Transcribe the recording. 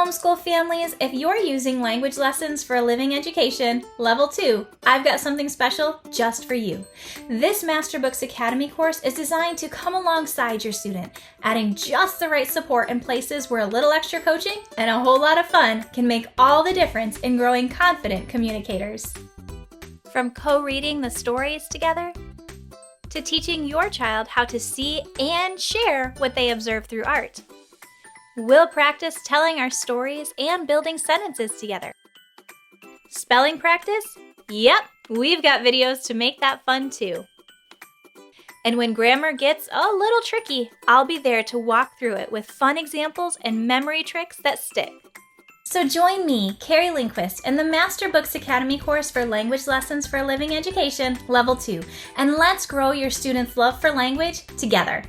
homeschool families, if you're using language lessons for a living education, level 2, I've got something special just for you. This Masterbooks Academy course is designed to come alongside your student, adding just the right support in places where a little extra coaching and a whole lot of fun can make all the difference in growing confident communicators. From co-reading the stories together, to teaching your child how to see and share what they observe through art. We'll practice telling our stories and building sentences together. Spelling practice? Yep, we've got videos to make that fun too. And when grammar gets a little tricky, I'll be there to walk through it with fun examples and memory tricks that stick. So join me, Carrie Lindquist, in the Masterbooks Academy course for Language Lessons for a Living Education, Level 2, and let's grow your students' love for language together.